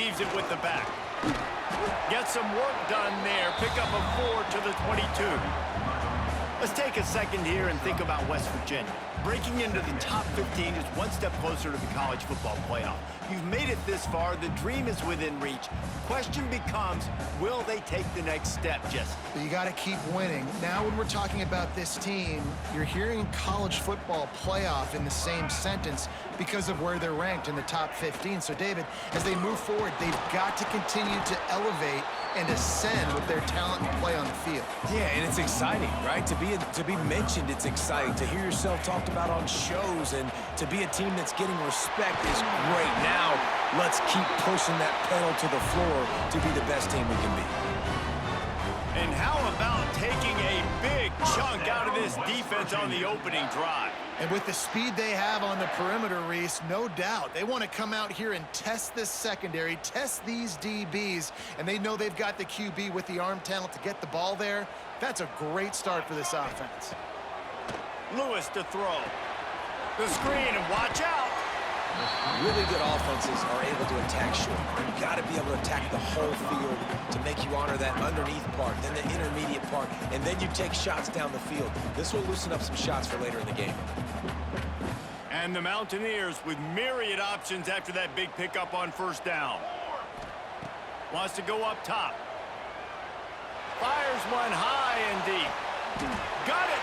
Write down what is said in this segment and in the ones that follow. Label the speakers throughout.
Speaker 1: leaves it with the back. Get some work done there. Pick up a 4 to the 22. Let's take a second here and think about West Virginia. Breaking into the top 15 is one step closer to the college football playoff. You've made it this far. The dream is within reach. Question becomes, will they take the next step, Jesse?
Speaker 2: You got to keep winning. Now when we're talking about this team, you're hearing college football playoff in the same sentence because of where they're ranked in the top 15. So, David, as they move forward, they've got to continue to elevate and ascend with their talent and play on the field.
Speaker 3: Yeah, and it's exciting, right? To be mentioned, it's exciting. To hear yourself talked about on shows and to be a team that's getting respect is great. Now, let's keep pushing that pedal to the floor to be the best team we can be.
Speaker 1: And how about taking a big chunk out of this defense on the opening drive?
Speaker 2: And with the speed they have on the perimeter, Reese, no doubt, they want to come out here and test this secondary, test these DBs, and they know they've got the QB with the arm talent to get the ball there. That's a great start for this offense.
Speaker 1: Lewis to throw. The screen, and watch out.
Speaker 3: Really good offenses are able to attack short. You've got to be able to attack the whole field to make you honor that underneath part, then the intermediate part, and then you take shots down the field. This will loosen up some shots for later in the game.
Speaker 1: And the Mountaineers with myriad options after that big pickup on first down. Wants to go up top. Fires one high and deep. Got it!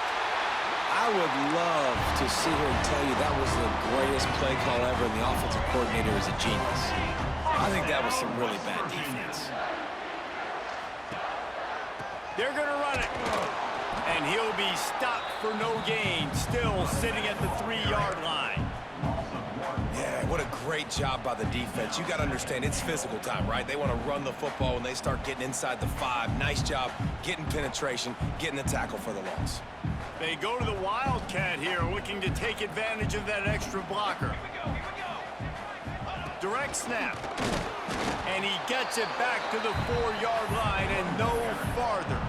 Speaker 3: I would love to sit here and tell you that was the greatest play call ever, and the offensive coordinator is a genius. I think that was some really bad defense.
Speaker 1: They're going to run it. And he'll be stopped for no gain, still sitting at the 3-yard line.
Speaker 3: Yeah, what a great job by the defense. You got to understand, it's physical time, right? They want to run the football when they start getting inside the 5. Nice job getting penetration, getting the tackle for the loss.
Speaker 1: They go to the Wildcat here, looking to take advantage of that extra blocker. Direct snap. And he gets it back to the 4-yard line and no farther.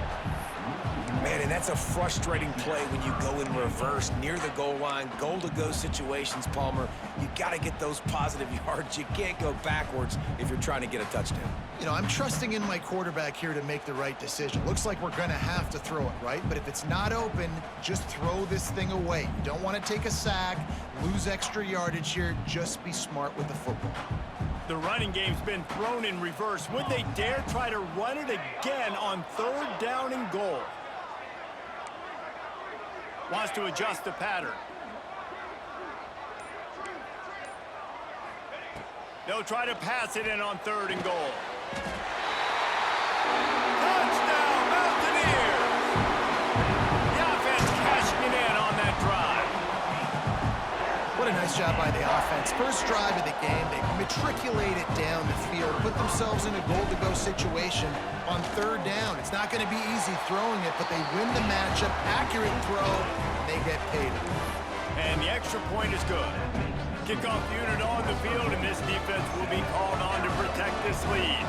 Speaker 3: Man, and that's a frustrating play when you go in reverse near the goal line, goal-to-go situations, Palmer. You got to get those positive yards. You can't go backwards if you're trying to get a touchdown.
Speaker 2: You know, I'm trusting in my quarterback here to make the right decision. Looks like we're going to have to throw it, right? But if it's not open, just throw this thing away. You don't want to take a sack, lose extra yardage here. Just be smart with the football.
Speaker 1: The running game's been thrown in reverse. Would they dare try to run it again on 3rd down and goal? Wants to adjust the pattern. They'll try to pass it in on 3rd and goal. Touchdown, Mountaineers! The offense cashing it in on that drive.
Speaker 2: What a nice job by the offense. First drive of the game, they matriculate it down the field, put themselves in a goal-to-go situation on 3rd down. It's not going to be easy throwing it, but they win the matchup. Accurate throw, and they get paid.
Speaker 1: And the extra point is good. Kickoff unit on the field, and this defense will be called on to protect this lead.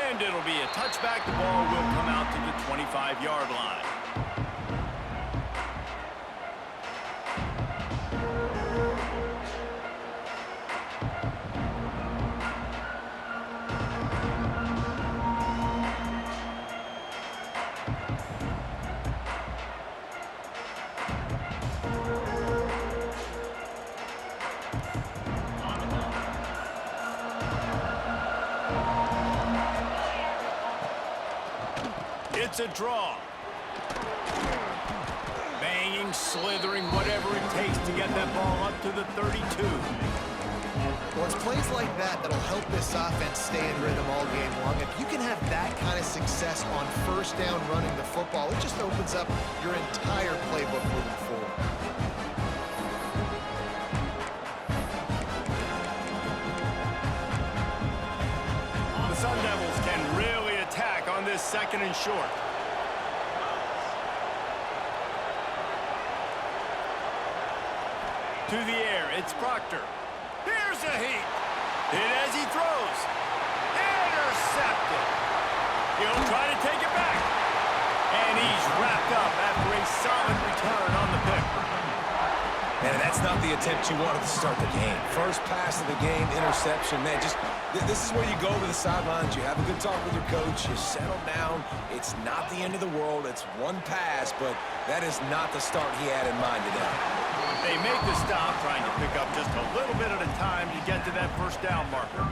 Speaker 1: And it'll be a touchback. The ball will come out to the 25-yard line. It's a draw. Banging, slithering, whatever it takes to get that ball up to the 32.
Speaker 2: Well, it's plays like that that'll help this offense stay in rhythm all game long. If you can have that kind of success on 1st down running the football, it just opens up your entire playbook moving forward.
Speaker 1: The Sun Devils can really attack on this 2nd and short. To the air, it's Proctor. Here's a heat. Hit as he throws. Intercepted. He'll try to take it back. And he's wrapped up after a solid return on the pick.
Speaker 3: And that's not the attempt you wanted to start the game. First pass of the game, interception. Man, this is where you go over the sidelines. You have a good talk with your coach. You settle down. It's not the end of the world. It's one pass, but that is not the start he had in mind today.
Speaker 1: They make the stop, trying to pick up just a little bit at a time to get to that first down marker.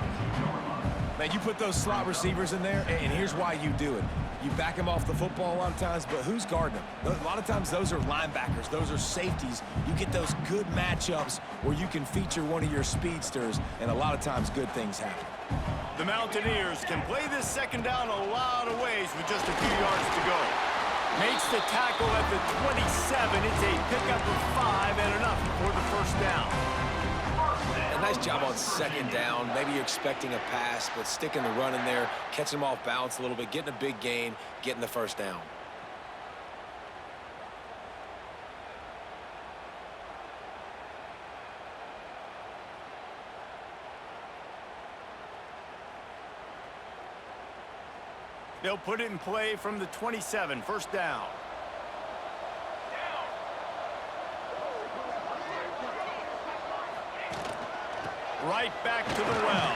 Speaker 3: Man, you put those slot receivers in there, and here's why you do it. You back them off the football a lot of times, but who's guarding them? A lot of times those are linebackers. Those are safeties. You get those good matchups where you can feature one of your speedsters, and a lot of times good things happen.
Speaker 1: The Mountaineers can play this second down a lot of ways with just a few yards to go. Makes the tackle at the 27. It's a pickup of 5 and enough for the first down.
Speaker 3: A nice job on second down. Maybe you're expecting a pass, but sticking the run in there, catching them off balance a little bit, getting a big gain, getting the first down.
Speaker 1: They'll put it in play from the 27, first down. Right back to the well.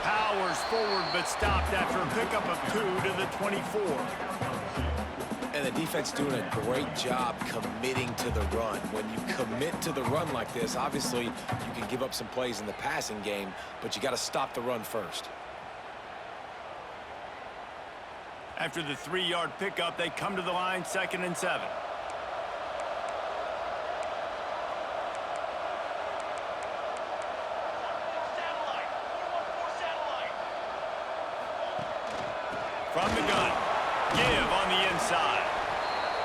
Speaker 1: Powers forward, but stopped after a pickup of 2 to the 24.
Speaker 3: And the defense doing a great job committing to the run. When you commit to the run like this, obviously you can give up some plays in the passing game, but you got to stop the run first.
Speaker 1: After the 3-yard pickup, they come to the line, 2nd and 7. From the gun, give on the inside.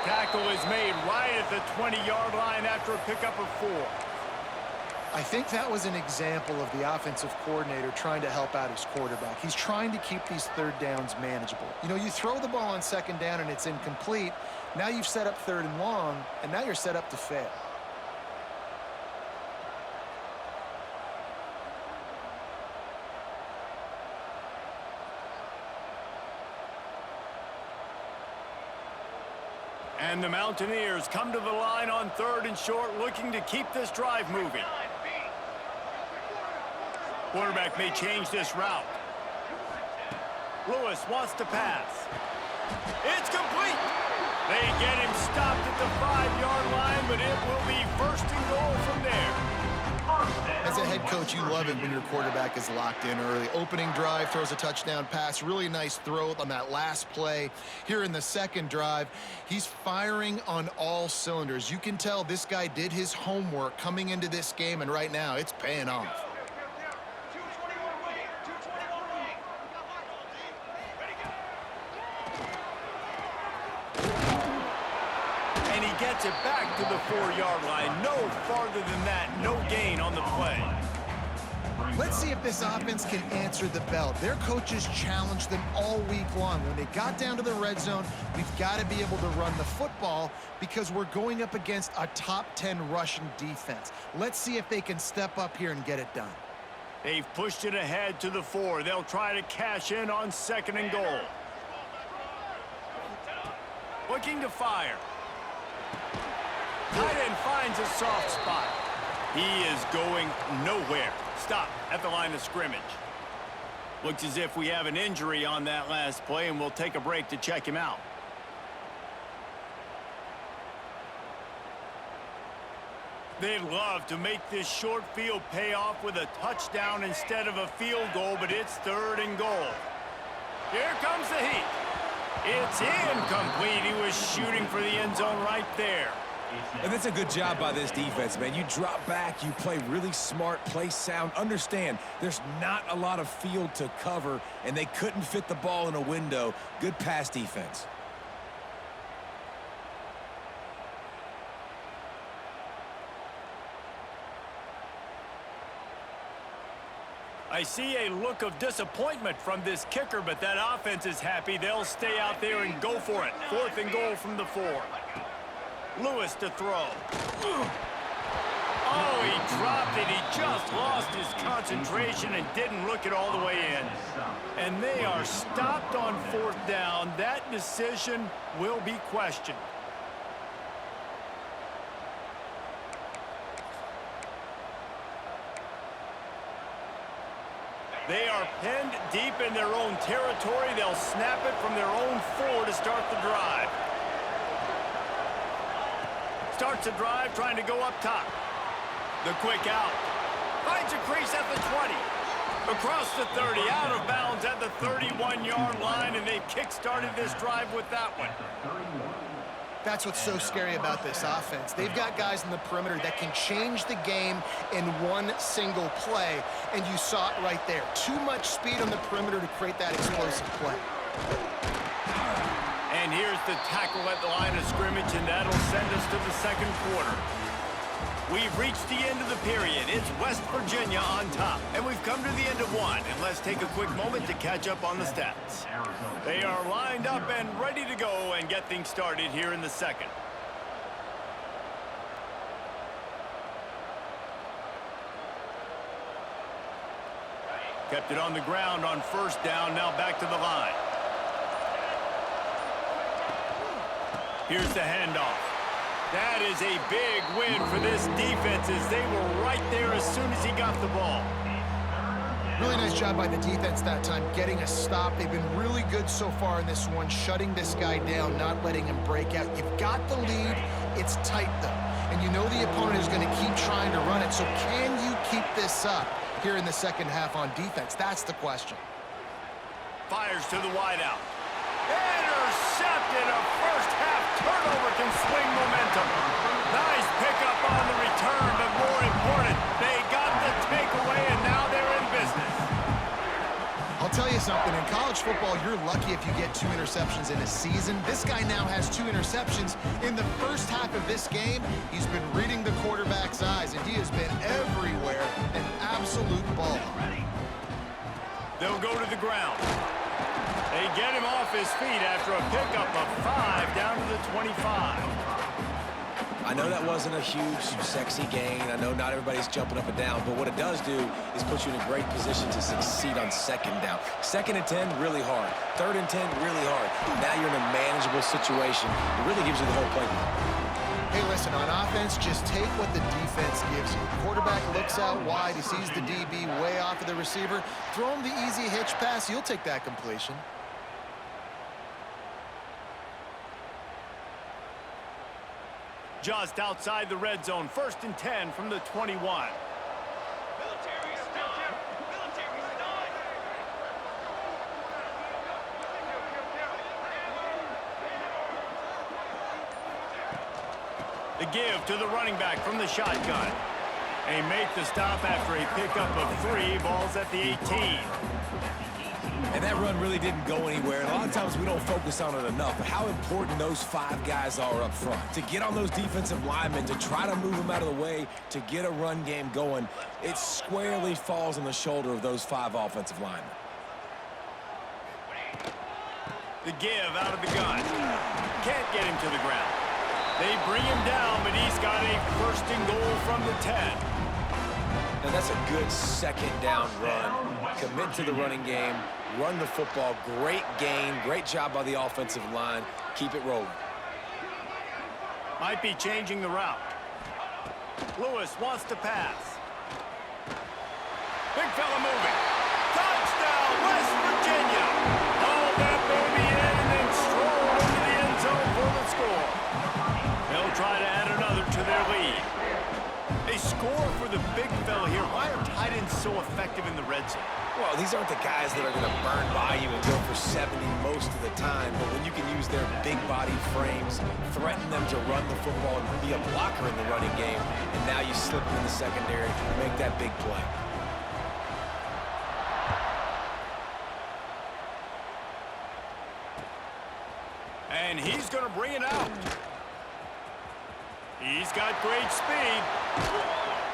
Speaker 1: Tackle is made right at the 20-yard line after a pickup of 4.
Speaker 2: I think that was an example of the offensive coordinator trying to help out his quarterback. He's trying to keep these third downs manageable. You know, you throw the ball on second down and it's incomplete. Now you've set up 3rd and long, and now you're set up to fail.
Speaker 1: And the Mountaineers come to the line on 3rd and short, looking to keep this drive moving. Quarterback may change this route. Lewis wants to pass. It's complete. They get him stopped at the 5-yard line, but it will be 1st and goal from there.
Speaker 2: As a head coach, you love it when your quarterback is locked in early. Opening drive, throws a touchdown pass. Really nice throw on that last play. Here in the second drive, he's firing on all cylinders. You can tell this guy did his homework coming into this game, and right now it's paying off.
Speaker 1: And he gets it back to the 4-yard line. No farther than that. No gain on the play.
Speaker 2: Let's see if this offense can answer the bell. Their coaches challenged them all week long. When they got down to the red zone, we've got to be able to run the football because we're going up against a top 10 rushing defense. Let's see if they can step up here and get it done.
Speaker 1: They've pushed it ahead to the 4. They'll try to cash in on 2nd and goal. Looking to fire. Tight end finds a soft spot. He is going nowhere. Stop at the line of scrimmage. Looks as if we have an injury on that last play, and we'll take a break to check him out. They'd love to make this short field pay off with a touchdown instead of a field goal, but it's 3rd and goal. Here comes the heat. It's incomplete. He was shooting for the end zone right there.
Speaker 3: And that's a good job by this defense, man. You drop back, you play really smart, play sound. Understand, there's not a lot of field to cover, and they couldn't fit the ball in a window. Good pass defense.
Speaker 1: I see a look of disappointment from this kicker, but that offense is happy. They'll stay out there and go for it. 4th and goal from the 4. Lewis to throw. Oh, he dropped it. He just lost his concentration and didn't look it all the way in. And they are stopped on 4th down. That decision will be questioned. They are pinned deep in their own territory. They'll snap it from their own 4 to start the drive. Starts the drive trying to go up top. The quick out. Finds a crease at the 20. Across the 30, out of bounds at the 31-yard line, and they've kick-started this drive with that one.
Speaker 2: That's what's so scary about this offense. They've got guys in the perimeter that can change the game in one single play, and you saw it right there. Too much speed on the perimeter to create that explosive play.
Speaker 1: And here's the tackle at the line of scrimmage, and that'll send us to the second quarter. We've reached the end of the period. It's West Virginia on top. And we've come to the end of one. And let's take a quick moment to catch up on the stats. They are lined up and ready to go and get things started here in the second. Kept it on the ground on 1st down. Now back to the line. Here's the handoff. That is a big win for this defense as they were right there as soon as he got the ball.
Speaker 2: Really nice job by the defense that time, getting a stop. They've been really good so far in this one, shutting this guy down, not letting him break out. You've got the lead. It's tight, though. And you know the opponent is going to keep trying to run it. So can you keep this up here in the second half on defense? That's the question.
Speaker 1: Fires to the wideout. Intercepted. A first-half turnover can swing momentum. Nice pickup on the return, but more important, they got the takeaway, and now they're in business.
Speaker 2: I'll tell you something. In college football, you're lucky if you get 2 interceptions in a season. This guy now has 2 interceptions. In the first half of this game, he's been reading the quarterback's eyes, and he has been everywhere, an absolute ball.
Speaker 1: They'll go to the ground. They get him off his feet after a pickup of 5 down to the 25.
Speaker 3: I know that wasn't a huge, sexy gain. I know not everybody's jumping up and down, but what it does do is put you in a great position to succeed on 2nd down. 2nd and 10, really hard. 3rd and 10, really hard. Now you're in a manageable situation. It really gives you the whole playbook.
Speaker 2: Hey, listen, on offense, just take what the defense gives you. Quarterback looks out wide. He sees the DB way off of the receiver. Throw him the easy hitch pass. You'll take that completion.
Speaker 1: Just outside the red zone, 1st and 10 from the 21. The give to the running back from the shotgun. They make the stop after a pickup of 3 balls at the 18.
Speaker 3: And that run really didn't go anywhere. And a lot of times we don't focus on it enough, but how important those 5 guys are up front. To get on those defensive linemen, to try to move them out of the way, to get a run game going, it squarely falls on the shoulder of those 5 offensive linemen.
Speaker 1: The give out of the gun. Can't get him to the ground. They bring him down, but he's got a 1st and goal from the 10.
Speaker 3: And that's a good 2nd down run. Commit to the running game, run the football. Great gain, great job by the offensive line. Keep it rolling.
Speaker 1: Might be changing the route. Lewis wants to pass. Big fella moving. Touchdown, West Virginia. Haul that baby in and then stroll into the end zone for the score. They'll try to add another to their lead. They score for the big fella here. Why are tight ends so effective in the red zone?
Speaker 3: Well, these aren't the guys that are going to burn by you and go for 70 most of the time, but when you can use their big body frames, threaten them to run the football and be a blocker in the running game, and now you slip them in the secondary, make that big play.
Speaker 1: And he's going to bring it out. He's got great speed.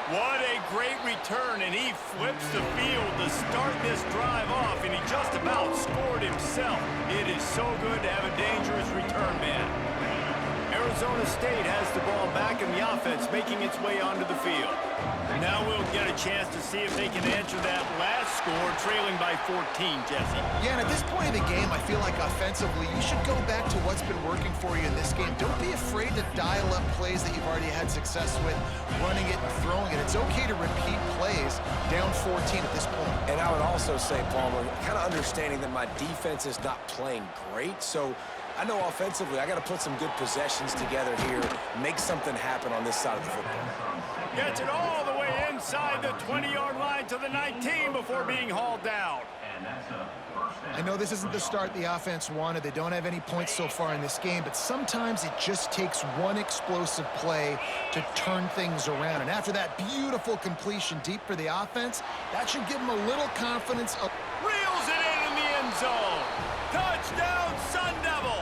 Speaker 1: What a great return, and he flips the field to start this drive off, and he just about scored himself. It is so good to have a dangerous return man. Arizona State has the ball back, and the offense making its way onto the field. Now we'll get a chance to see if they can answer that last score, trailing by 14, Jesse.
Speaker 2: Yeah, and at this point in the game, I feel like offensively, you should go back to what's been working for you in this game. Don't be afraid to dial up plays that you've already had success with, running it and throwing it. It's okay to repeat plays down 14 at this point.
Speaker 3: And I would also say, Palmer, kind of understanding that my defense is not playing great, so I know offensively I got to put some good possessions together here, make something happen on this side of the football.
Speaker 1: Gets it all the way inside the 20-yard line to the 19 before being hauled down.
Speaker 2: I know this isn't the start the offense wanted. They don't have any points so far in this game, but sometimes it just takes one explosive play to turn things around. And after that beautiful completion deep for the offense, that should give them a little confidence.
Speaker 1: Reels it in the end zone. Touchdown, Sun Devils!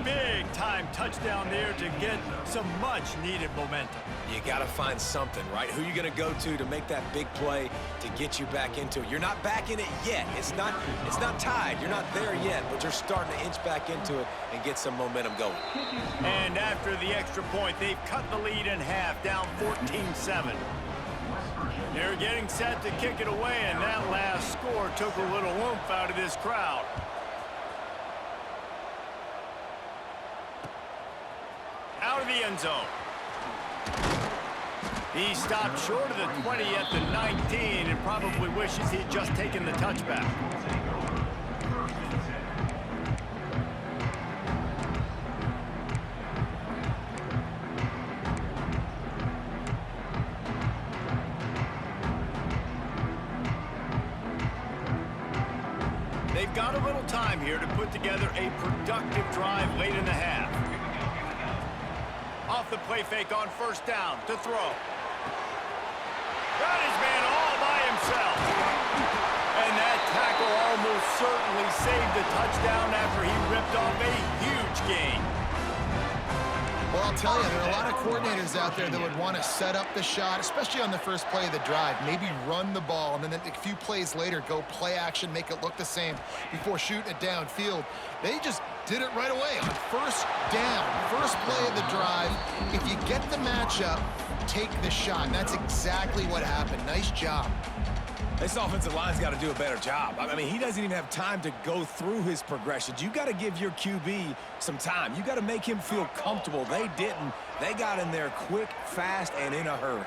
Speaker 1: Big time touchdown there to get some much needed momentum.
Speaker 3: You got to find something, right? Who you going to go to make that big play to get you back into it? You're not back in it yet. It's not tied. You're not there yet, but you're starting to inch back into it and get some momentum going.
Speaker 1: And after the extra point, they've cut the lead in half, down 14-7. They're getting set to kick it away, and that last score took a little oomph out of this crowd. Out of the end zone. He stopped short of the 20 at the 19 and probably wishes he'd just taken the touchback. They've got a little time here to put together a productive drive late in the half. Off the play fake on first down to throw. Got his man all by himself. And that tackle almost certainly saved the touchdown after he ripped off a huge gain.
Speaker 2: Well, I'll tell you, there are a lot of coordinators out there that would want to set up the shot, especially on the first play of the drive, maybe run the ball, and then a few plays later go play action, make it look the same before shooting it downfield. They just did it right away on first down, first play of the drive. If you get the matchup, take the shot, and that's exactly what happened. Nice job.
Speaker 3: This offensive line's got to do a better job. I mean, he doesn't even have time to go through his progressions. You got to give your QB some time. You got to make him feel comfortable. They didn't. They got in there quick, fast, and in a hurry.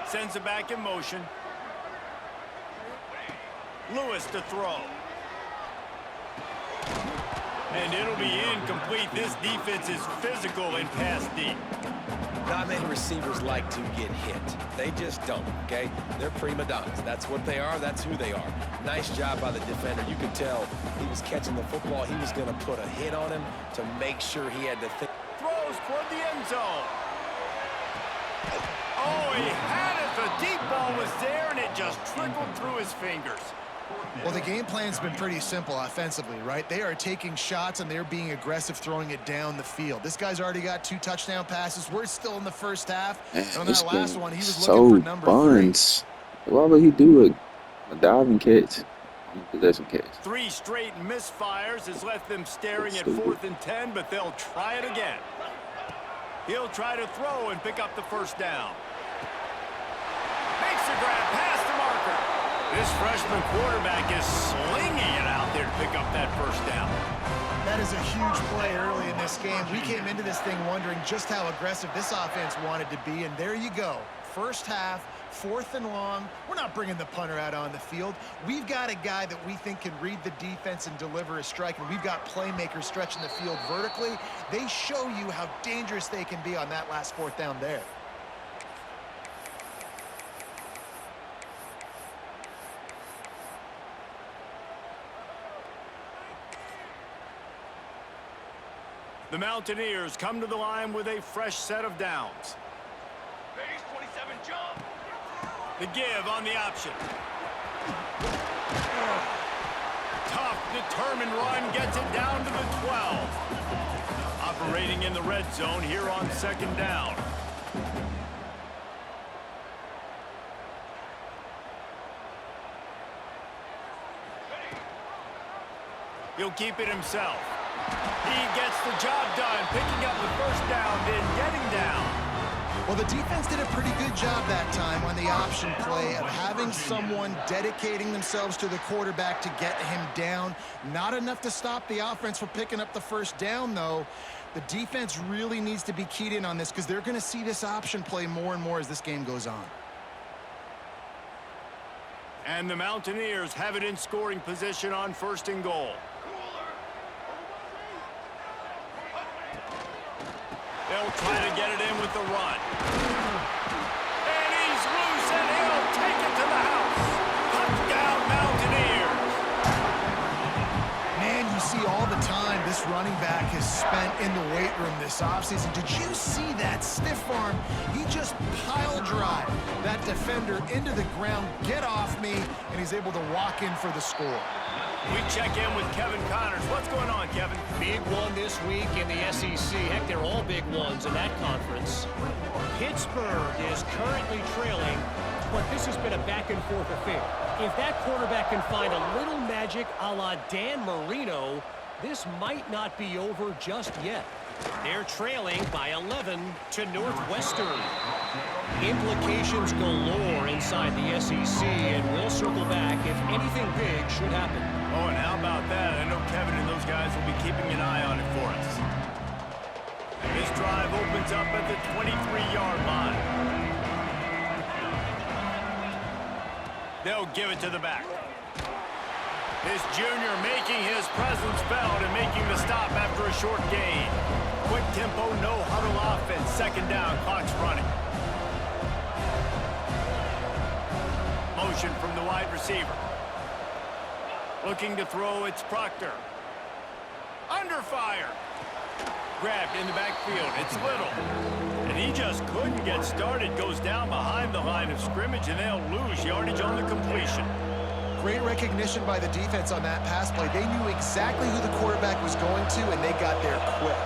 Speaker 1: Sends it back in motion. Lewis to throw. And it'll be incomplete. This defense is physical in pass deep.
Speaker 3: Not many receivers like to get hit. They just don't, okay? They're prima donnas. That's what they are. That's who they are. Nice job by the defender. You could tell he was catching the football. He was going to put a hit on him to make sure he had to think.
Speaker 1: Throws toward the end zone. Oh, he had it. The deep ball was there, and it just trickled through his fingers.
Speaker 2: Well, the game plan's been pretty simple offensively, right? They are taking shots, and they're being aggressive, throwing it down the field. This guy's already got 2 touchdown passes. We're still in the first half.
Speaker 4: Man,
Speaker 2: And on
Speaker 4: this
Speaker 2: that last
Speaker 4: game
Speaker 2: one, he was
Speaker 4: so
Speaker 2: looking for number 3.
Speaker 4: Barnes. Why would he do a diving catch on a possession catch?
Speaker 1: 3 straight misfires has left them staring at
Speaker 4: Stupid.
Speaker 1: 4th and 10, but they'll try it again. He'll try to throw and pick up the first down. Makes a grab past the marker. This freshman quarterback is slinging it out there to pick up that first down.
Speaker 2: That is a huge play early in this game. We came into this thing wondering just how aggressive this offense wanted to be, and there you go. First half, 4th and long. We're not bringing the punter out on the field. We've got a guy that we think can read the defense and deliver a strike, and we've got playmakers stretching the field vertically. They show you how dangerous they can be on that last 4th down there.
Speaker 1: The Mountaineers come to the line with a fresh set of downs.
Speaker 5: Base 27 jump.
Speaker 1: The give on the option. Tough, determined run gets it down to the 12. Operating in the red zone here on 2nd down. He'll keep it himself. He gets the job done, picking up the first down, then getting down.
Speaker 2: Well, the defense did a pretty good job that time on the option play of having someone dedicating themselves to the quarterback to get him down. Not enough to stop the offense from picking up the first down, though. The defense really needs to be keyed in on this because they're going to see this option play more and more as this game goes on.
Speaker 1: And the Mountaineers have it in scoring position on 1st and goal. They'll try to get it in with the run. And he's loose, and he'll take it to the house. Touchdown, Mountaineers.
Speaker 2: Man, you see all the time this running back has spent in the weight room this offseason. Did you see that stiff arm? He just pile drive that defender into the ground, get off me, and he's able to walk in for the score.
Speaker 1: We check in with Kevin Connors. What's going on, Kevin?
Speaker 6: Big one this week in the SEC. Heck, they're all big ones in that conference. Pittsburgh is currently trailing, but this has been a back-and-forth affair. If that quarterback can find a little magic a la Dan Marino, this might not be over just yet. They're trailing by 11 to Northwestern. Implications galore inside the SEC, and we'll circle back if anything big should happen.
Speaker 1: Oh, and how about that? I know Kevin and those guys will be keeping an eye on it for us. This drive opens up at the 23-yard line. They'll give it to the back. This junior making his presence felt and making the stop after a short gain. Quick tempo, no huddle offense. 2nd down, clock's running. Motion from the wide receiver. Looking to throw, it's Proctor. Under fire. Grabbed in the backfield, it's Little. And he just couldn't get started. Goes down behind the line of scrimmage, and they'll lose yardage on the completion.
Speaker 2: Great recognition by the defense on that pass play. They knew exactly who the quarterback was going to, and they got there quick.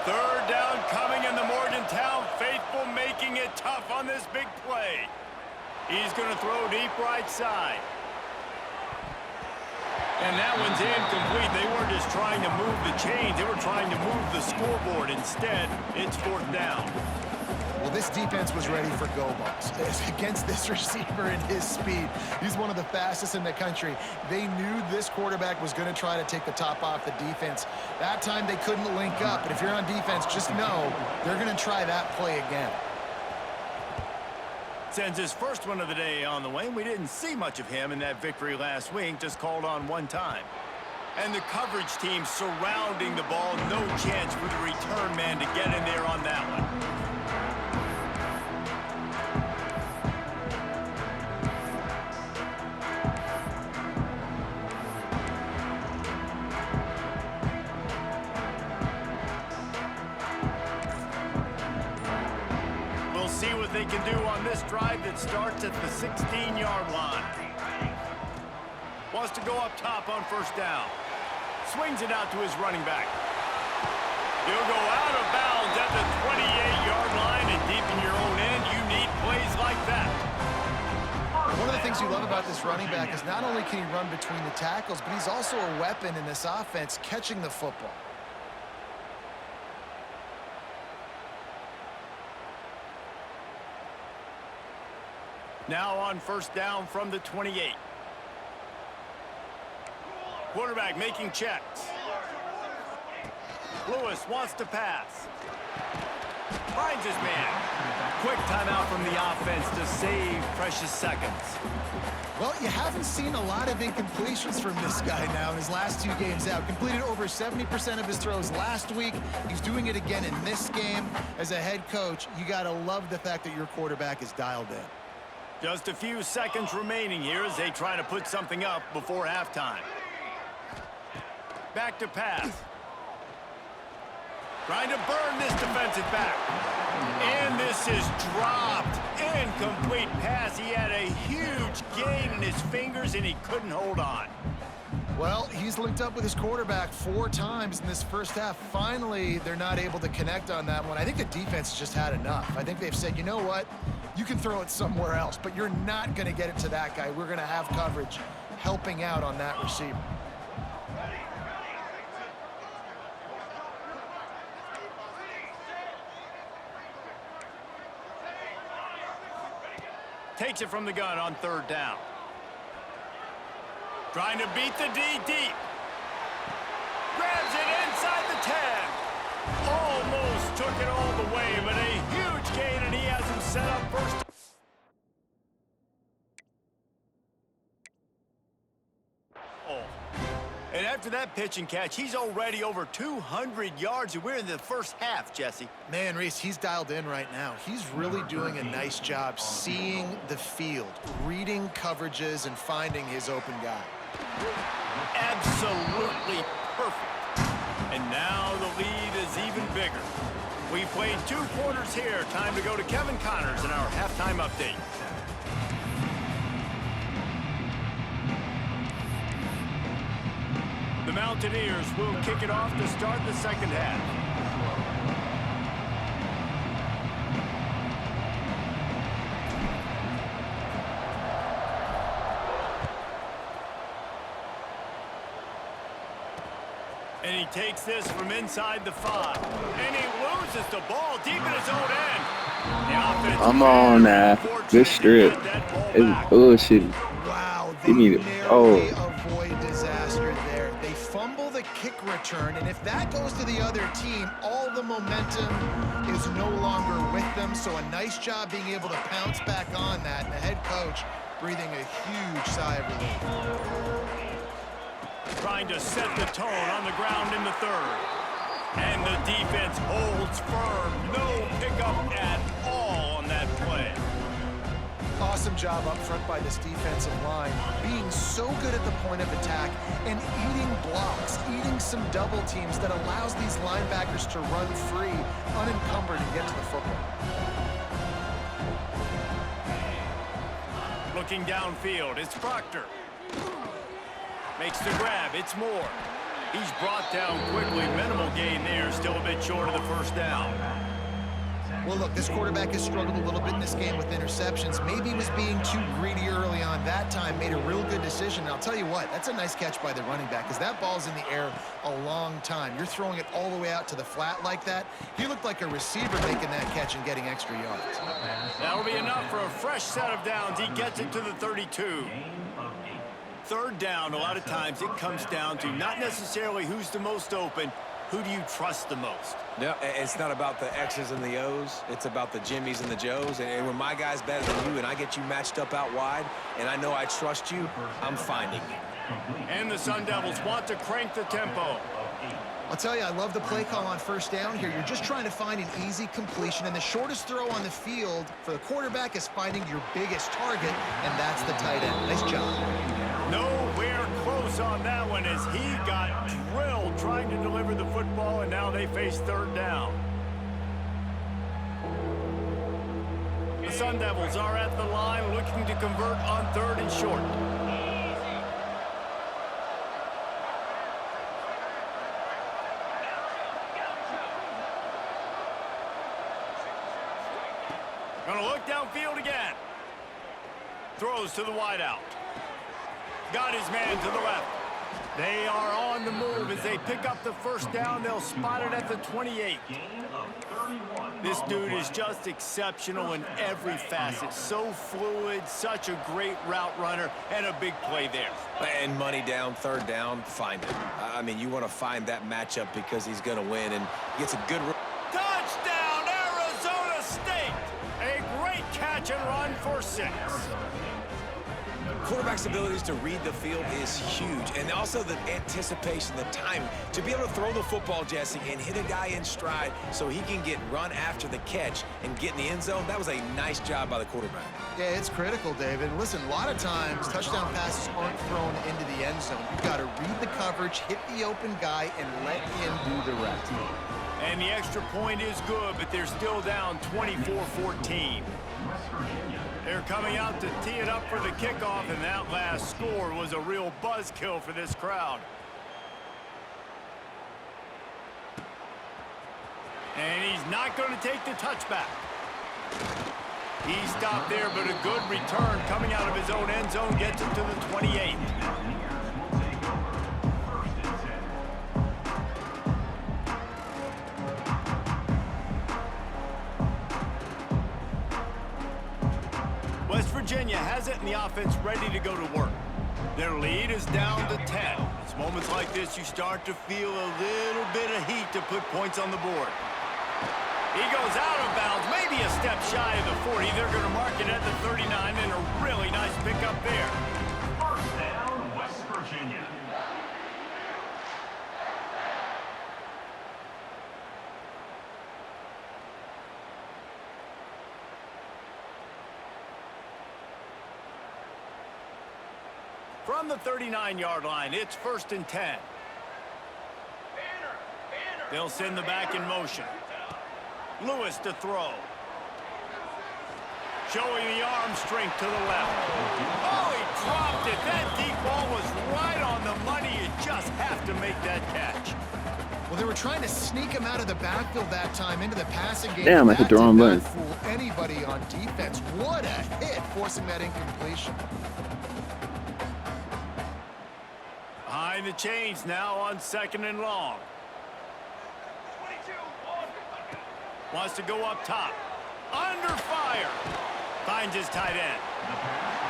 Speaker 1: 3rd down coming, in the Morgantown faithful making it tough on this big play. He's going to throw deep right side. And that one's incomplete. They weren't just trying to move the chains. They were trying to move the scoreboard. Instead, it's 4th down.
Speaker 2: Well, this defense was ready for go balls against this receiver and his speed. He's one of the fastest in the country. They knew this quarterback was going to try to take the top off the defense. That time they couldn't link up, but if you're on defense, just know they're going to try that play again.
Speaker 1: Sends his first one of the day on the way. We didn't see much of him in that victory last week, just called on one time. And the coverage team surrounding the ball. No chance for the return man to get in there on that one. See what they can do on this drive that starts at the 16-yard line. Wants to go up top on 1st down. Swings it out to his running back. He'll go out of bounds at the 28-yard line, and deep in your own end, you need plays like that.
Speaker 2: One of the things you love about this running back is not only can he run between the tackles, but he's also a weapon in this offense catching the football.
Speaker 1: Now on 1st down from the 28. Quarterback making checks. Lewis wants to pass. Finds his man. Quick timeout from the offense to save precious seconds.
Speaker 2: Well, you haven't seen a lot of incompletions from this guy now in his last 2 games out. Completed over 70% of his throws last week. He's doing it again in this game. As a head coach, you got to love the fact that your quarterback is dialed in.
Speaker 1: Just a few seconds remaining here as they try to put something up before halftime. Back to pass. Trying to burn this defensive back. And this is dropped. Incomplete pass. He had a huge gain in his fingers, and he couldn't hold on.
Speaker 2: Well, he's linked up with his quarterback 4 times in this first half. Finally, they're not able to connect on that one. I think the defense just had enough. I think they've said, you know what? You can throw it somewhere else, but you're not going to get it to that guy. We're going to have coverage helping out on that receiver.
Speaker 1: Takes it from the gun on 3rd down. Trying to beat the D deep. Grabs it inside the 10. Almost took it all the way, but a huge gain, and he has him set up first. And after that pitch and catch, he's already over 200 yards, and we're in the first half, Jesse.
Speaker 2: Man, Reese, he's dialed in right now. He's really doing a nice job seeing the field, reading coverages, and finding his open guy.
Speaker 1: Absolutely perfect. And now the lead is even bigger. We've played 2 quarters here. Time to go to Kevin Connors in our halftime update. The Mountaineers will kick it off to start the second half. And he takes this from inside the 5. And he loses the ball deep in his own end.
Speaker 4: Come on now. Good strip. It's bullshit.
Speaker 2: Wow, they
Speaker 4: Give me the-
Speaker 2: narrowly avoid disaster there. They fumble the kick return, and if that goes to the other team, all the momentum is no longer with them. So a nice job being able to pounce back on that, and the head coach breathing a huge sigh of relief.
Speaker 1: Trying to set the tone on the ground in the 3rd. And the defense holds firm. No pickup at all on that play.
Speaker 2: Awesome job up front by this defensive line, being so good at the point of attack and eating blocks, eating some double teams that allows these linebackers to run free, unencumbered, and get to the football.
Speaker 1: Looking downfield, it's Proctor. Makes the grab, it's Moore. He's brought down quickly. Minimal gain there, still a bit short of the first down.
Speaker 2: Well, look, this quarterback has struggled a little bit in this game with interceptions. Maybe he was being too greedy early on that time, made a real good decision. And I'll tell you what, that's a nice catch by the running back, because that ball's in the air a long time. You're throwing it all the way out to the flat like that. He looked like a receiver making that catch and getting extra yards.
Speaker 1: That'll be enough for a fresh set of downs. He gets it to the 32. 3rd down, a lot of times it comes down to not necessarily who's the most open, who do you trust the most?
Speaker 3: No, it's not about the X's and the O's. It's about the Jimmys and the Joes. And when my guy's better than you and I get you matched up out wide and I know I trust you, I'm finding you.
Speaker 1: And the Sun Devils want to crank the tempo.
Speaker 2: I'll tell you, I love the play call on 1st down here. You're just trying to find an easy completion, and the shortest throw on the field for the quarterback is finding your biggest target, and that's the tight end. Nice job.
Speaker 1: Nowhere close on that one as he got drilled trying to deliver the football, and now they face 3rd down. The Sun Devils are at the line looking to convert on 3rd and short. Gonna look downfield again. Throws to the wideout. Got his man to the left. They are on the move as they pick up the 1st down. They'll spot it at the 28. This dude is just exceptional in every facet. So fluid, such a great route runner, and a big play there.
Speaker 3: And money down, 3rd down, find it. I mean, you want to find that matchup because he's going to win and gets a good...
Speaker 1: Touchdown, Arizona State! A great catch and run for 6.
Speaker 3: Quarterback's abilities to read the field is huge, and also the anticipation, the timing. To be able to throw the football, Jesse, and hit a guy in stride so he can get run after the catch and get in the end zone, that was a nice job by the quarterback.
Speaker 2: Yeah, it's critical, David. Listen, a lot of times touchdown passes aren't thrown into the end zone. You've got to read the coverage, hit the open guy, and let him do the rest.
Speaker 1: And the extra point is good, but they're still down 24-14. They're coming out to tee it up for the kickoff, and that last score was a real buzzkill for this crowd. And he's not going to take the touchback. He stopped there, but a good return coming out of his own end zone gets him to the 28. West Virginia has it and the offense ready to go to work. Their lead is down to 10. It's moments like this you start to feel a little bit of heat to put points on the board. He goes out of bounds, maybe a step shy of the 40. They're going to mark it at the 39 and a really nice pickup there.
Speaker 5: First down, West Virginia.
Speaker 1: From the 39-yard line, it's 1st and 10. They'll send the back in motion. Lewis to throw. Showing the arm strength to the left. Oh, he dropped it. That deep ball was right on the money. You just have to make that catch.
Speaker 2: Well, they were trying to sneak him out of the backfield that time into the passing game.
Speaker 4: Damn, I hit the wrong button.
Speaker 2: That did not fool anybody on defense. What a hit, forcing that incompletion.
Speaker 1: Behind the chains now on 2nd and long. Wants to go up top. Under fire. Finds his tight end.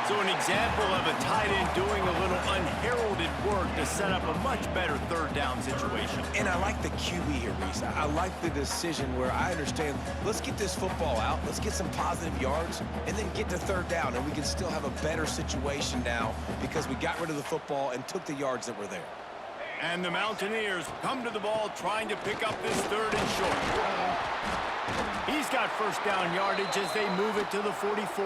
Speaker 1: So an example of a tight end doing a little unheralded work to set up a much better 3rd down situation.
Speaker 3: And I like the QB here, Reese. I like the decision where I understand, let's get this football out, let's get some positive yards, and then get to 3rd down, and we can still have a better situation now because we got rid of the football and took the yards that were there.
Speaker 1: And the Mountaineers come to the ball trying to pick up this 3rd and short. He's got 1st down yardage as they move it to the 44.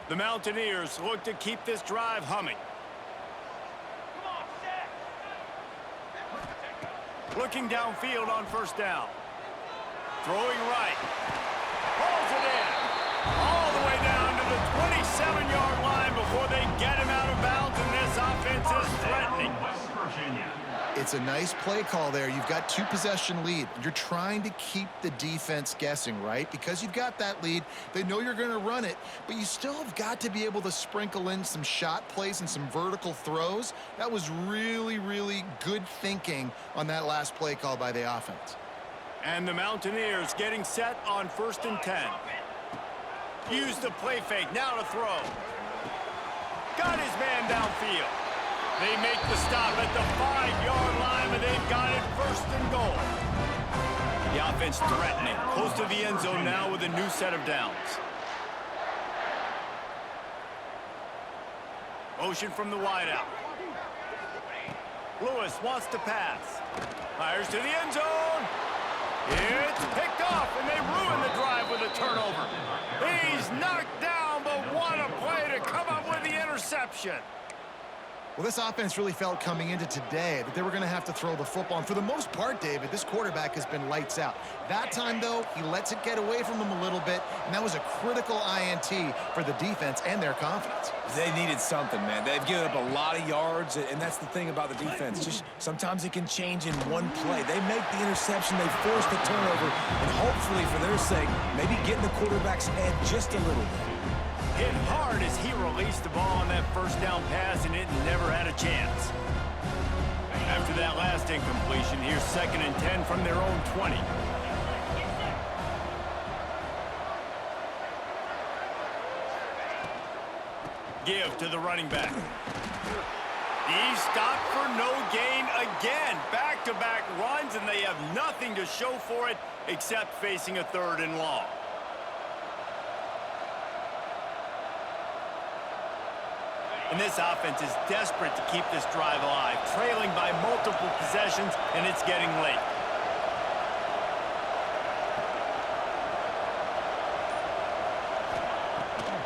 Speaker 1: The Mountaineers look to keep this drive humming. Looking downfield on 1st down. Throwing right. Pulls it in. All the way down to the 27-yard line before they get him out of bounds, and this offense is threatening.
Speaker 5: West Virginia.
Speaker 2: It's a nice play call there. You've got 2-possession lead. You're trying to keep the defense guessing, right? Because you've got that lead. They know you're going to run it, but you still have got to be able to sprinkle in some shot plays and some vertical throws. That was really, really good thinking on that last play call by the offense.
Speaker 1: And the Mountaineers getting set on 1st and 10. Use the play fake, now to throw. Got his man downfield. They make the stop at the 5-yard line, and they've got it 1st and goal. The offense threatening, close to the end zone now with a new set of downs. Motion from the wideout. Lewis wants to pass. Fires to the end zone. It's picked off, and they ruin the drive with a turnover. He's knocked down, but what a play to come up with the interception.
Speaker 2: Well, this offense really felt coming into today that they were going to have to throw the football. And for the most part, David, this quarterback has been lights out. That time, though, he lets it get away from them a little bit, and that was a critical INT for the defense and their confidence.
Speaker 3: They needed something, man. They've given up a lot of yards, and that's the thing about the defense. Just sometimes it can change in one play. They make the interception, they force the turnover, and hopefully, for their sake, maybe get in the quarterback's head just a little bit.
Speaker 1: Hit hard as he released the ball on that 1st down pass, and it never had a chance. After that last incompletion, here's 2nd and 10 from their own 20. Give to the running back. He's stopped for no gain again. Back-to-back runs, and they have nothing to show for it except facing a 3rd and long. And this offense is desperate to keep this drive alive, trailing by multiple possessions, and it's getting late.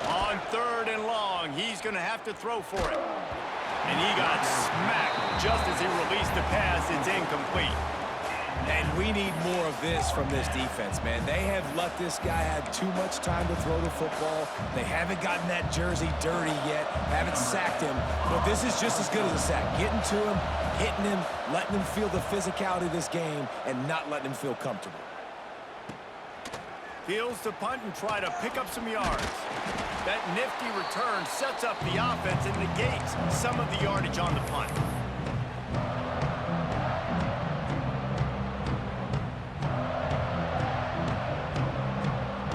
Speaker 1: On 3rd and long, he's going to have to throw for it. And he got smacked just as he released the pass. It's incomplete.
Speaker 3: And we need more of this from this defense, man. They have let this guy have too much time to throw the football. They haven't gotten that jersey dirty yet, haven't sacked him. But this is just as good as a sack. Getting to him, hitting him, letting him feel the physicality of this game, and not letting him feel comfortable.
Speaker 1: Peels to punt and try to pick up some yards. That nifty return sets up the offense and negates some of the yardage on the punt.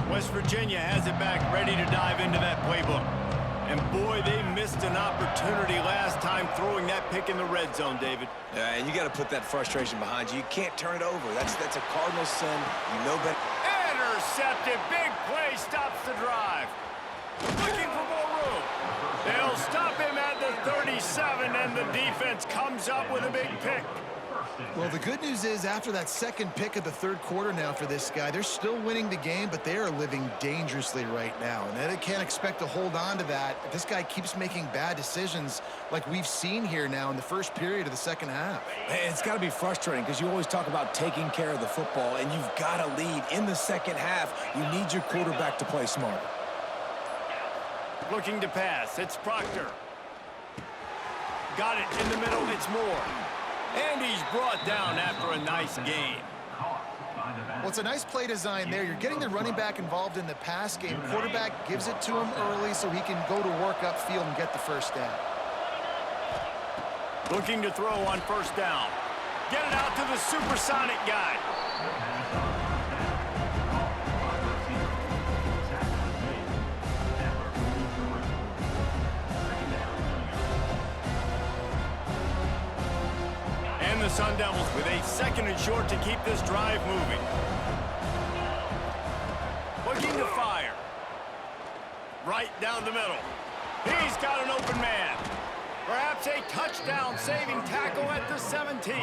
Speaker 1: West Virginia has it back, ready to dive into that playbook. And boy, they missed an opportunity last time throwing that pick in the red zone, David.
Speaker 3: And you got to put that frustration behind you. You can't turn it over. That's a cardinal sin. You know better.
Speaker 1: Intercepted. Big play stops the drive. Looking for more room. They'll stop him at the 37, and the defense comes up with a big pick.
Speaker 2: Well, the good news is after that second pick of the third quarter now for this guy, they're still winning the game, but they are living dangerously right now. And they can't expect to hold on to that if this guy keeps making bad decisions like we've seen here now in the first period of the second half.
Speaker 3: Man, it's got to be frustrating because you always talk about taking care of the football, and you've got to lead in the second half. You need your quarterback to play smarter.
Speaker 1: Looking to pass. It's Proctor. Got it in the middle. It's Moore. And he's brought down after a nice gain.
Speaker 2: Well, it's a nice play design there. You're getting the running back involved in the pass game. Quarterback gives it to him early so he can go to work upfield and get the first down.
Speaker 1: Looking to throw on first down. Get it out to the supersonic guy. The Sun Devils with a second and short to keep this drive moving. Looking to fire. Right down the middle. He's got an open man. Perhaps a touchdown-saving tackle at the 17.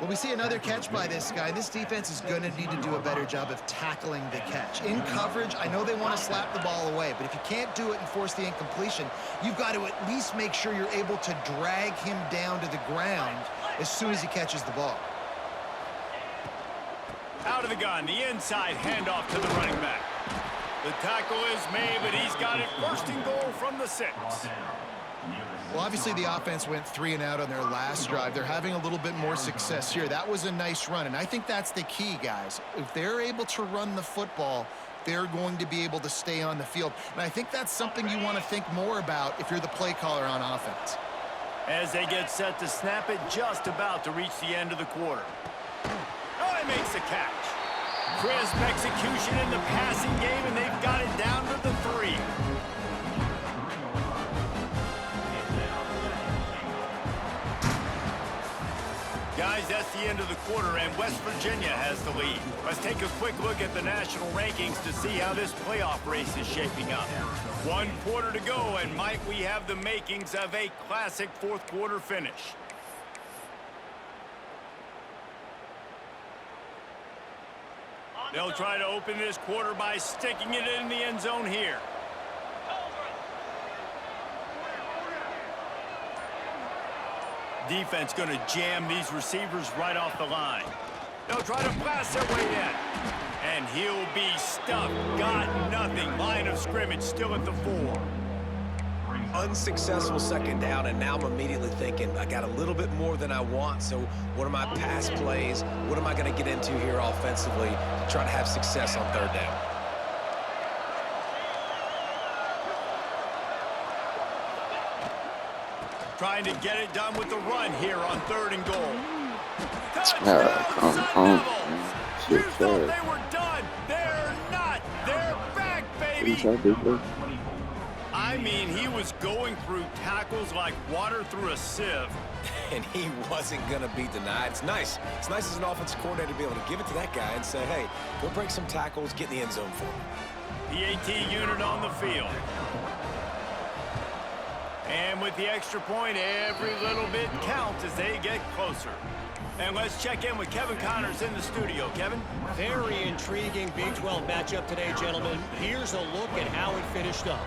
Speaker 2: Well, we see another catch by this guy. This defense is going to need to do a better job of tackling the catch. In coverage, I know they want to slap the ball away, but if you can't do it and force the incompletion, you've got to at least make sure you're able to drag him down to the ground as soon as he catches the ball.
Speaker 1: Out of the gun, the inside handoff to the running back. The tackle is made, but he's got it first and goal from the 6.
Speaker 2: Well, obviously the offense went 3 and out on their last drive. They're having a little bit more success here. That was a nice run, and I think that's the key, guys. If they're able to run the football, they're going to be able to stay on the field. And I think that's something you want to think more about if you're the play caller on offense.
Speaker 1: As they get set to snap it, just about to reach the end of the quarter. Oh, he makes the catch. Crisp execution in the passing game, and they've got it down to the 3. Guys, that's the end of the quarter, and West Virginia has the lead. Let's take a quick look at the national rankings to see how this playoff race is shaping up. 1 quarter to go, and might we have the makings of a classic fourth quarter finish. They'll try to open this quarter by sticking it in the end zone here. Defense going to jam these receivers right off the line. They'll try to blast their way in. And he'll be stuffed. Got nothing. Line of scrimmage still at the 4.
Speaker 3: Unsuccessful second down, and now I'm immediately thinking, I got a little bit more than I want, so what are my pass plays? What am I going to get into here offensively to try to have success on third down?
Speaker 1: Trying to get it done with the run here on 3rd and goal.
Speaker 4: Come
Speaker 1: Sun
Speaker 4: on,
Speaker 1: Devils!
Speaker 4: man.
Speaker 1: You
Speaker 4: Shit,
Speaker 1: thought
Speaker 4: sorry.
Speaker 1: they were done. They're not. They're back, baby.
Speaker 4: Inside big play.
Speaker 1: I mean, he was going through tackles like water through a sieve.
Speaker 3: And he wasn't going to be denied. It's nice. It's nice as an offensive coordinator to be able to give it to that guy and say, hey, go break some tackles, get in the end zone for me.
Speaker 1: PAT unit on the field. And with the extra point, every little bit counts as they get closer. And let's check in with Kevin Connors in the studio. Kevin?
Speaker 6: Very intriguing Big 12 matchup today, gentlemen. Here's a look at how it finished up.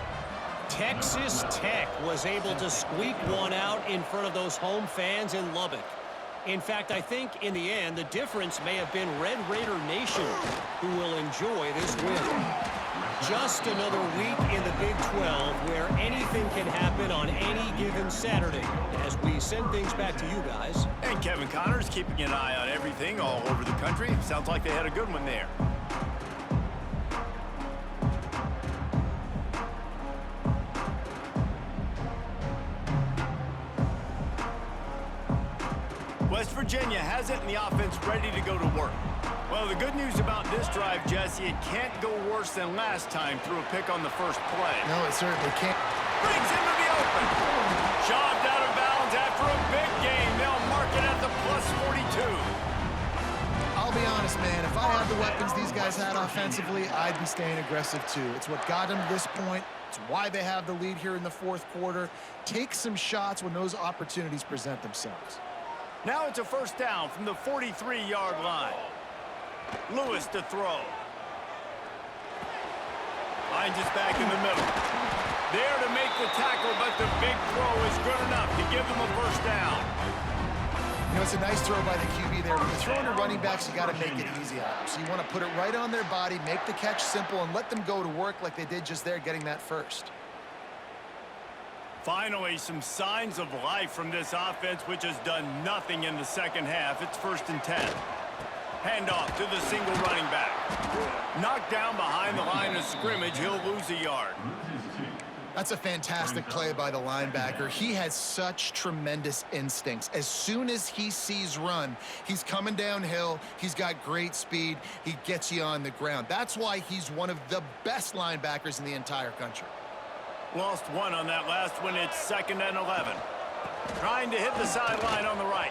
Speaker 6: Texas Tech was able to squeak one out in front of those home fans in Lubbock. In fact, I think in the end, the difference may have been Red Raider Nation, who will enjoy this win. Just another week in the Big 12 where anything can happen on any given Saturday. As we send things back to you guys.
Speaker 1: And Kevin Connors keeping an eye on everything all over the country. Sounds like they had a good one there. West Virginia has it and the offense ready to go to work. Well, the good news about this drive, Jesse, it can't go worse than last time through a pick on the first play.
Speaker 2: No, it certainly can't.
Speaker 1: Brings into the open. Shoved out of bounds after a big game. They'll mark it at the plus 42.
Speaker 2: I'll be honest, man. If I had the weapons these guys had offensively, I'd be staying aggressive too. It's what got them to this point. It's why they have the lead here in the fourth quarter. Take some shots when those opportunities present themselves.
Speaker 1: Now it's a first down from the 43-yard line. Lewis to throw. Finds us back in the middle. There to make the tackle, but the big throw is good enough to give them a first down.
Speaker 2: You know, it's a nice throw by the QB there. When you're throwing to running backs, you got to make it easy on them. So you want to put it right on their body, make the catch simple, and let them go to work like they did just there, getting that first.
Speaker 1: Finally, some signs of life from this offense, which has done nothing in the second half. It's 1st and 10. Handoff to the single running back. Knocked down behind the line of scrimmage. He'll lose a yard.
Speaker 2: That's a fantastic play by the linebacker. He has such tremendous instincts. As soon as he sees run, he's coming downhill. He's got great speed. He gets you on the ground. That's why he's one of the best linebackers in the entire country.
Speaker 1: Lost one on that last one. It's 2nd and 11. Trying to hit the sideline on the right.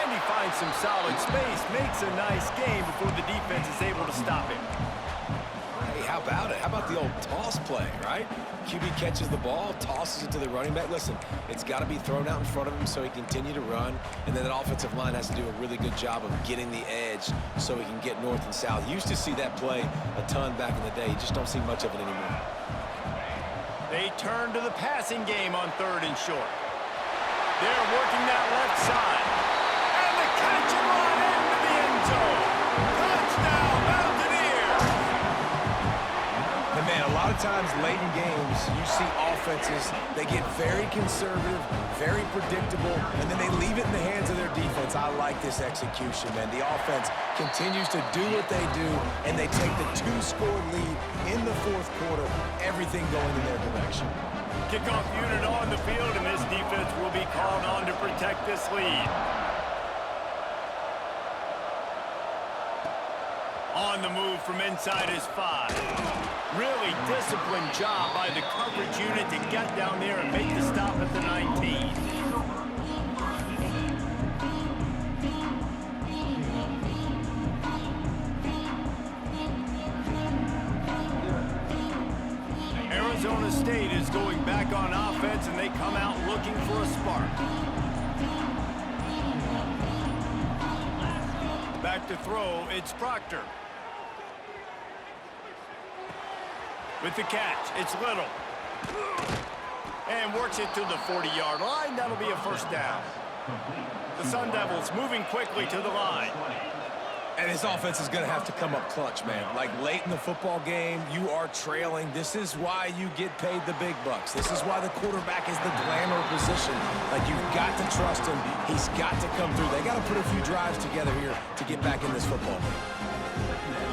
Speaker 1: And he finds some solid space. Makes a nice game before the defense is able to stop him.
Speaker 3: Hey, how about it? How about the old toss play, right? QB catches the ball, tosses it to the running back. Listen, it's got to be thrown out in front of him so he can continue to run, and then that offensive line has to do a really good job of getting the edge so he can get north and south. You used to see that play a ton back in the day. You just don't see much of it anymore.
Speaker 1: They turn to the passing game on 3rd and short. They're working that left side. And the catch and run into the end zone. Touchdown, Mountaineers!
Speaker 3: And man, a lot of times late in games, you see offenses, they get very conservative, very predictable, and then they leave it in the hands of their defense. I like this execution, man. The offense continues to do what they do, and they take the 2-score lead in the fourth quarter, everything going in their direction.
Speaker 1: Kickoff unit on the field, and this defense will be called on to protect this lead. On the move from inside his 5. Really disciplined job by the coverage unit to get down there and make the stop at the 19. Arizona State is going back on offense, and they come out looking for a spark. Back to throw, it's Proctor. With the catch, it's Little. And works it to the 40-yard line. That'll be a first down. The Sun Devils moving quickly to the line.
Speaker 3: And this offense is going to have to come up clutch, man. Like late in the football game, you are trailing. This is why you get paid the big bucks. This is why the quarterback is the glamour position. Like, you've got to trust him. He's got to come through. They got to put a few drives together here to get back in this football game.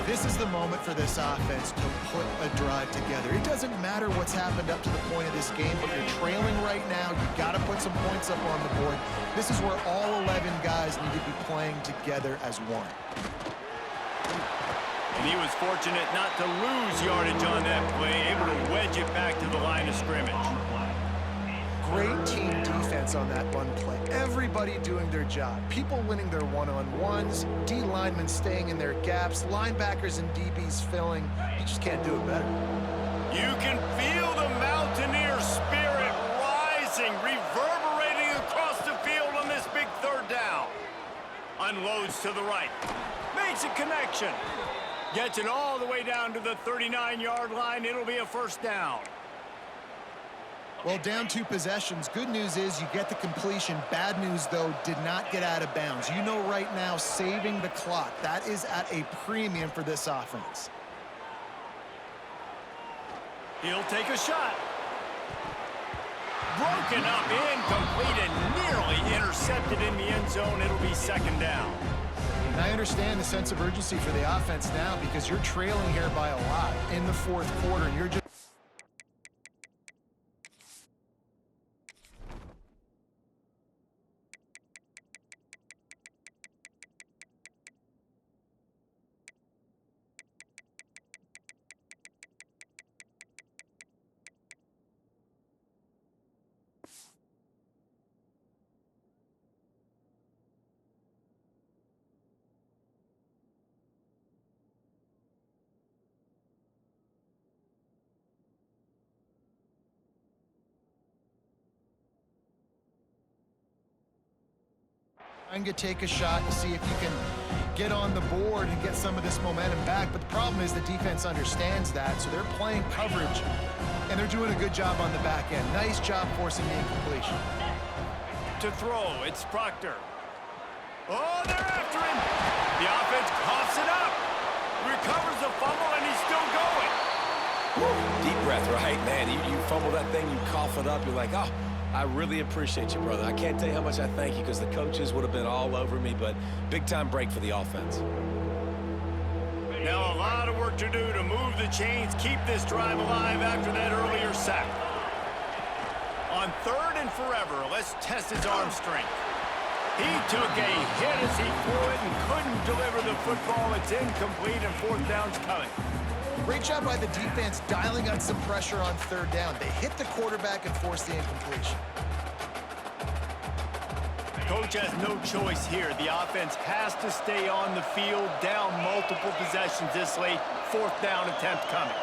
Speaker 2: This is the moment for this offense to put a drive together. It doesn't matter what's happened up to the point of this game, but you're trailing right now. You've got to put some points up on the board. This is where all 11 guys need to be playing together as one.
Speaker 1: And he was fortunate not to lose yardage on that play, able to wedge it back to the line of scrimmage.
Speaker 2: Great team defense on that run play. Everybody doing their job. People winning their one-on-ones, D linemen staying in their gaps, linebackers and DBs filling. You just can't do it better.
Speaker 1: You can feel the Mountaineer spirit rising, reverberating across the field on this big 3rd down. Unloads to the right. Makes a connection. Gets it all the way down to the 39-yard line. It'll be a first down.
Speaker 2: Well, down 2 possessions. Good news is you get the completion. Bad news, though, did not get out of bounds. You know right now, saving the clock. That is at a premium for this offense.
Speaker 1: He'll take a shot. Broken up, incomplete, and nearly intercepted in the end zone. It'll be 2nd down.
Speaker 2: And I understand the sense of urgency for the offense now because you're trailing here by a lot in the 4th quarter, and you're just trying to take a shot to see if you can get on the board and get some of this momentum back. But the problem is the defense understands that, so they're playing coverage, and they're doing a good job on the back end. Nice job forcing the incompletion.
Speaker 1: To throw, it's Proctor. Oh, they're after him. The offense coughs it up. Recovers the fumble, and he's still going.
Speaker 3: Deep breath, right, man? You fumble that thing, you cough it up, you're like, oh, I really appreciate you, brother. I can't tell you how much I thank you because the coaches would have been all over me, but big-time break for the offense.
Speaker 1: Now a lot of work to do to move the chains, keep this drive alive after that earlier sack. On 3rd and forever, let's test his arm strength. He took a hit as he threw it and couldn't deliver the football. It's incomplete, and 4th down's coming.
Speaker 2: Great job by the defense dialing up some pressure on 3rd down. They hit the quarterback and forced the incompletion.
Speaker 1: Coach has no choice here. The offense has to stay on the field, down multiple possessions this late. 4th down attempt coming.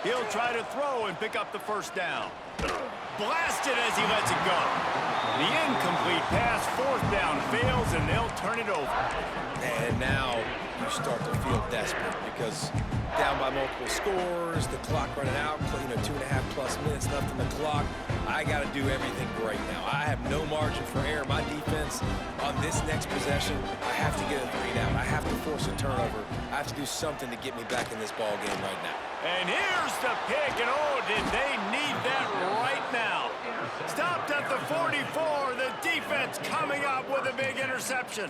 Speaker 1: He'll try to throw and pick up the 1st down. Blasted as he lets it go. The incomplete pass, 4th down, fails, and they'll turn it over.
Speaker 3: And now you start to feel desperate because down by multiple scores, the clock running out, 2.5+ minutes left on the clock. I got to do everything great now. I have no margin for error. My defense on this next possession, I have to get a 3 down. I have to force a turnover. I have to do something to get me back in this ball game right now.
Speaker 1: And here's the pick, and oh, did they need that right now. Stopped at the 44, the defense coming up with a big interception.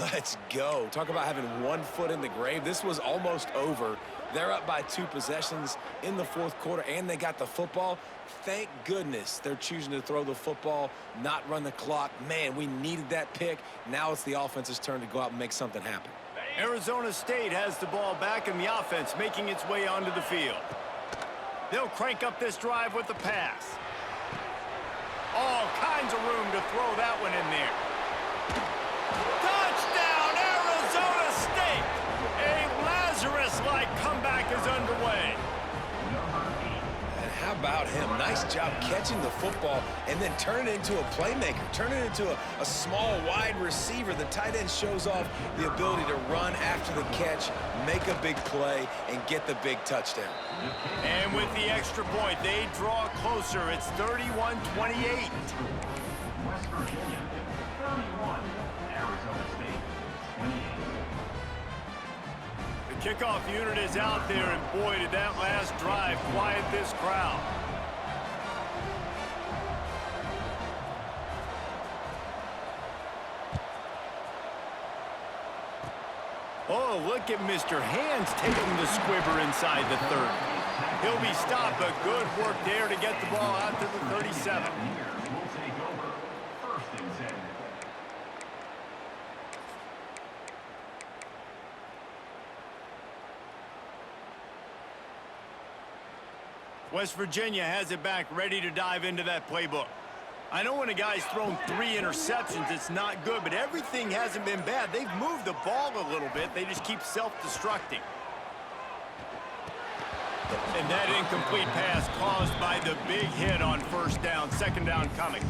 Speaker 3: Let's go. Talk about having one foot in the grave. This was almost over. They're up by 2 possessions in the 4th quarter, and they got the football. Thank goodness they're choosing to throw the football, not run the clock. Man, we needed that pick. Now it's the offense's turn to go out and make something happen.
Speaker 1: Arizona State has the ball back in the offense, making its way onto the field. They'll crank up this drive with the pass. All kinds of room to throw that one in there. Touchdown, Arizona State! A Lazarus-like comeback is underway.
Speaker 3: And how about him? Nice job catching the football and then turning it into a playmaker, turning it into a small, wide receiver. The tight end shows off the ability to run after the catch, make a big play, and get the big touchdown.
Speaker 1: And with the extra point, they draw closer. It's 31-28.
Speaker 5: West Virginia, 31. Arizona State, 28.
Speaker 1: The kickoff unit is out there, and boy, did that last drive quiet this crowd. Oh, look at Mr. Hands taking the squibber inside the 30. He'll be stopped, but good work there to get the ball out to the 37.
Speaker 5: Will take over. 1st and 10.
Speaker 1: West Virginia has it back, ready to dive into that playbook. I know when a guy's thrown 3 interceptions, it's not good, but everything hasn't been bad. They've moved the ball a little bit. They just keep self-destructing. And that incomplete pass caused by the big hit on 1st down. 2nd down coming.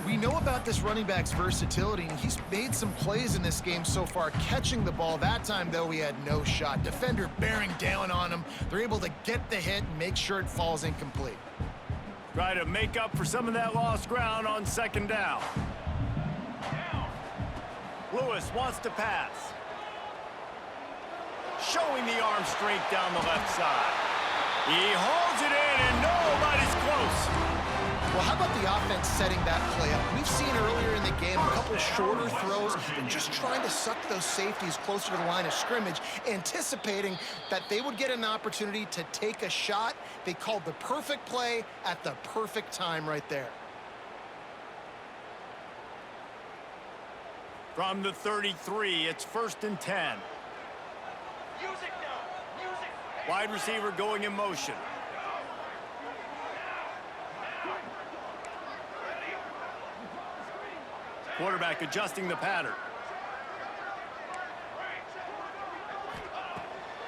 Speaker 2: We know about this running back's versatility, and he's made some plays in this game so far, catching the ball. That time, though, he had no shot. Defender bearing down on him. They're able to get the hit and make sure it falls incomplete.
Speaker 1: Try to make up for some of that lost ground on 2nd down. Lewis wants to pass. Showing the arm strength down the left side. He holds it in, and nobody's close.
Speaker 2: Well, how about the offense setting that play up? We've seen earlier in the game a couple shorter throws and just trying to suck those safeties closer to the line of scrimmage, anticipating that they would get an opportunity to take a shot. They called the perfect play at the perfect time right there.
Speaker 1: From the 33, it's 1st and 10. Wide receiver going in motion. Quarterback adjusting the pattern.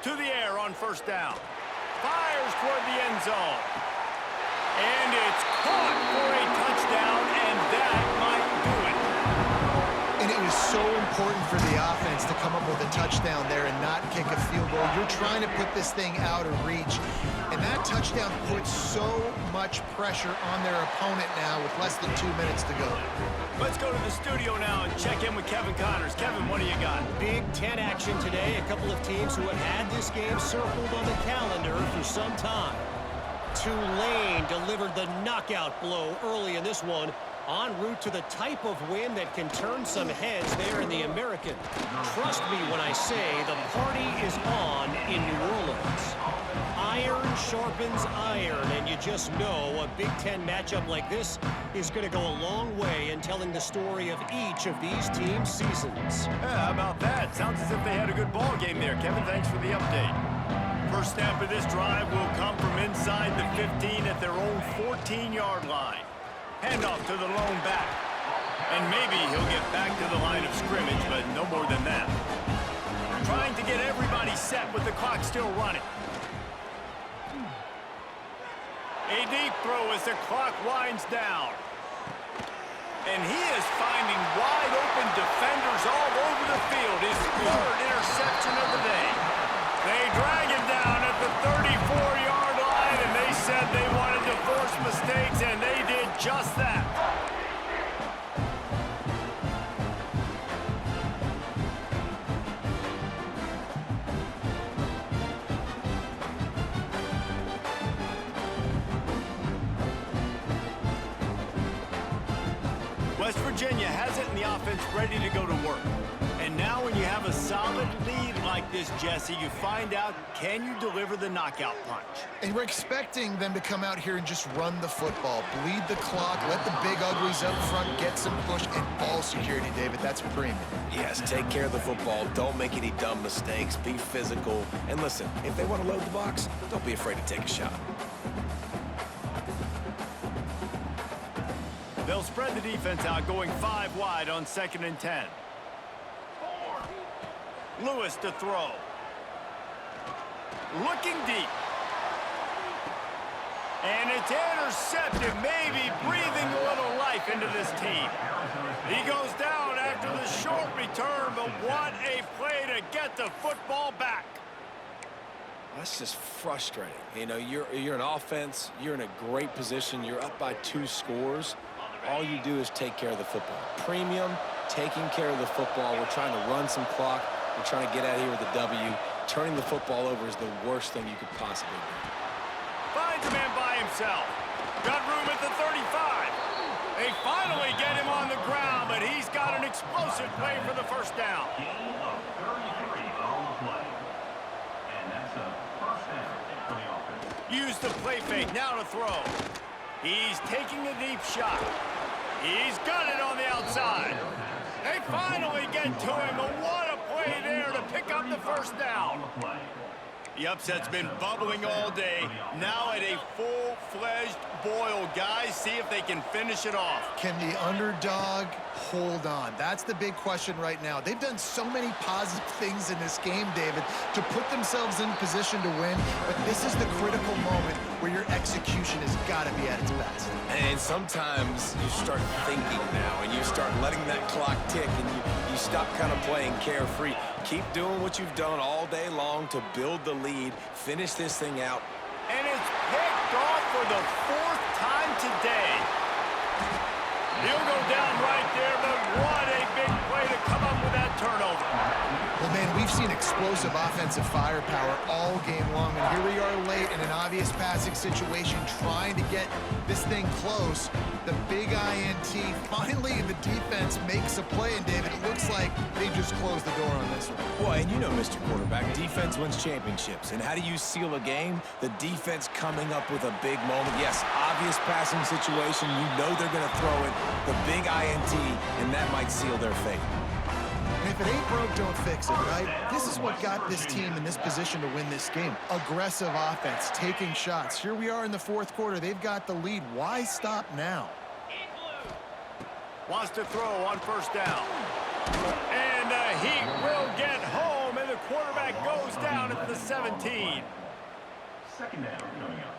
Speaker 1: To the air on 1st down. Fires toward the end zone. And it's caught for a touchdown. touchdown, and that might do it.
Speaker 2: And it was so important for the offense to come up with a touchdown there and not kick a field goal. You're trying to put this thing out of reach, and that touchdown puts so much pressure on their opponent now with less than 2 minutes to go.
Speaker 1: Let's go to the studio now and check in with Kevin Connors. Kevin, what do you got?
Speaker 6: Big Ten action today. A couple of teams who have had this game circled on the calendar for some time. Tulane delivered the knockout blow early in this one, en route to the type of win that can turn some heads there in the American. Trust me when I say the party is on in New Orleans. Iron sharpens iron, and you just know a Big Ten matchup like this is going to go a long way in telling the story of each of these teams' seasons.
Speaker 1: Yeah, how about that? Sounds as if they had a good ball game there. Kevin, thanks for the update. First snap of this drive will come from inside the 15 at their own 14-yard line. Handoff to the lone back. And maybe he'll get back to the line of scrimmage, but no more than that. Trying to get everybody set with the clock still running. A deep throw as the clock winds down. And he is finding wide open defenders all over the field. His third interception of the day. They drag him down at the 34-yard line, and they said they wanted to force mistakes, and they did just that. West Virginia has it, and the offense ready to go to work. And now when you have a solid lead like this, Jesse, you find out, can you deliver the knockout punch?
Speaker 2: And we're expecting them to come out here and just run the football, bleed the clock, let the big uglies up front get some push, and ball security, David. That's premium.
Speaker 3: Yes, take care of the football. Don't make any dumb mistakes. Be physical. And listen, if they want to load the box, don't be afraid to take a shot.
Speaker 1: They'll spread the defense out, going 5 wide on 2nd and 10. Lewis to throw. Looking deep. And it's intercepted, maybe breathing a little life into this team. He goes down after the short return, but what a play to get the football back.
Speaker 3: That's just frustrating. You know, you're an offense. You're in a great position. You're up by 2 scores. All you do is take care of the football. Premium, taking care of the football. We're trying to run some clock. We're trying to get out of here with a W. Turning the football over is the worst thing you could possibly do.
Speaker 1: Finds a man by himself. Got room at the 35. They finally get him on the ground, but he's got an explosive play for the first down.
Speaker 5: Gain of 33 on the play. And that's a first down for the offense.
Speaker 1: Use the play fake, now to throw. He's taking a deep shot. He's got it on the outside. They finally get to him, but what a play there to pick up the first down. The upset's been bubbling all day. Now at a full-fledged boil. Guys, see if they can finish it off.
Speaker 2: Can the underdog hold on? That's the big question right now. They've done so many positive things in this game, David, to put themselves in position to win, but this is the critical moment where your execution has got to be at its best.
Speaker 3: And sometimes you start thinking now, and you start letting that clock tick, and you stop kind of playing carefree. Keep doing what you've done all day long to build the lead, finish this thing out.
Speaker 1: And it's picked off for the 4th time today. He'll go down right there, but what a big play to come up with that turnover.
Speaker 2: Well, man, we've seen explosive offensive firepower all game long, and here we are late in an obvious passing situation trying to get this thing close. The big INT, finally the defense makes a play, and David, it looks like they just closed the door on this one.
Speaker 3: Well, and you know, Mr. Quarterback, defense wins championships. And how do you seal a game? The defense coming up with a big moment. Yes, obvious passing situation. You know they're going to throw it. The big INT, and that might seal their fate.
Speaker 2: And if it ain't broke, don't fix it, right? This is what got this team in this position to win this game. Aggressive offense, taking shots. Here we are in the 4th quarter. They've got the lead. Why stop now?
Speaker 1: Wants to throw on 1st down. And he will get home, and the quarterback goes down at the 17.
Speaker 5: 2nd down coming up.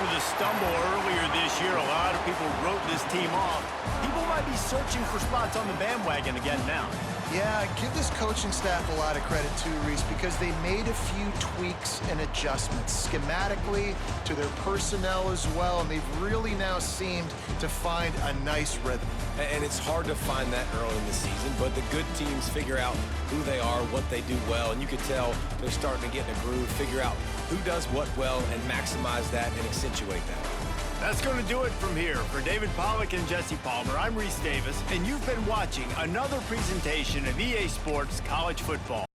Speaker 1: After the stumble earlier this year, a lot of people wrote this team off. People might be searching for spots on the bandwagon again now.
Speaker 2: Yeah, give this coaching staff a lot of credit too, Reese, because they made a few tweaks and adjustments schematically to their personnel as well, and they've really now seemed to find a nice rhythm.
Speaker 3: And it's hard to find that early in the season, but the good teams figure out who they are, what they do well, and you can tell they're starting to get in a groove, figure out who does what well, and maximize that and accentuate that.
Speaker 1: That's going to do it from here. For David Pollack and Jesse Palmer, I'm Reese Davis, and you've been watching another presentation of EA Sports College Football.